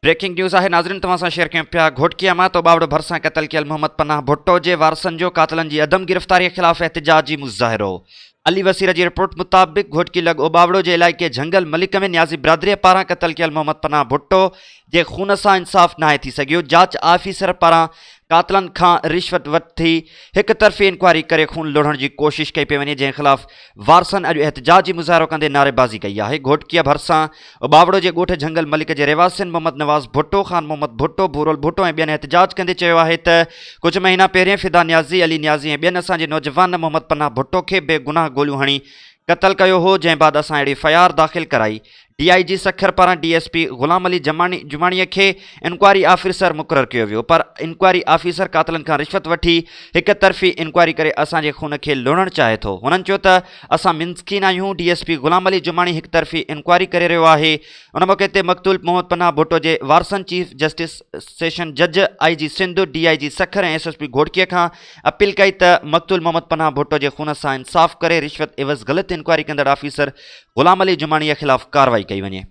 Breaking news है नाज़रीन तव्हां सां शेयर कयूं पिया। घोटकीअ मां तो बावड़ो भरिसां क़तल कयल मोहम्मद पनाह भुट्टो जे वारसनि जो कातलनि जी अदम गिरफ़्तारीअ ख़िलाफ़ एहतिजाजी मुज़ाहिरो। अली वसीर जी रिपोर्ट मुताबिक़ घोटकी लॻ ओबावड़ो जे इलाइक़े झंगल मलिक में न्याज़ी बिरादरीअ पारां क़तल कयल मोहम्मद पनाह भुट्टो जे खून सां इंसाफ़ नाहे थी सघियो। जांच आफ़ीसर पारां कातलनि खां रिश्वत वठी हिक तरफ़ी इंक्वायरी करे खून लोढ़ण जी कोशिश कई पई वञे, जंहिं ख़िलाफ़ वारसनि अॼु एहतिजाजी मुज़ाहिरो कंदे नारेबाज़ी कई आहे। घोटकीअ भरिसां ओबावड़ो जे ॻोठ झंगल मलिक जे रहवासियुनि मोहम्मद नवाज़ भुट्टो, ख़ान मोहम्मद भुट्टो, भूरोल भुट्टो ऐं ॿियनि एहतिजाज कंदे चयो आहे त कुझु महीना पहिरियों फिदा न्याज़ी, अली न्याज़ी ऐं ॿियनि असांजे नौजवान मोहम्मद पनाह भुट्टो खे बेगुनाह गोलियूं हणी क़तल कयो हो, जंहिं बाद असां अहिड़ी फ़यार दाख़िल कराई। DIG सखर पारां DSP ग़ुलाम अली जुमाणीअ खे इंक्वायरी ऑफिसर मुक़ररु कयो वियो, पर इंक्वायरी ऑफिसर कातलनि खां रिश्वत वठी हिक तरफ़ी इंक्वायरी करे असांजे खून खे लोढ़णु चाहे थो। हुननि चयो त असां मिन्सकीन आहियूं। DSP ग़ुलाम अली जुमाणी हिक तरफ़ी इंक्वायरी करे रहियो आहे। उन मौक़े ते मक़तूल मोहम्मद पनाह भुट्टो जे वारसनि चीफ जस्टिस सेशन जज IG सिंध, DIG सखर ऐं SSP घोटकीअ खां अपील कई त मक़तूल मोहम्मद पनाह भुट्टो जे खून सां इंसाफ़ करे रिश्वत एवज़ ग़लति इंक्वायरी कंदड़ ऑफिसर ग़ुलाम अली जुमाणीअ ख़िलाफ़ कार्रवाई कई वञे।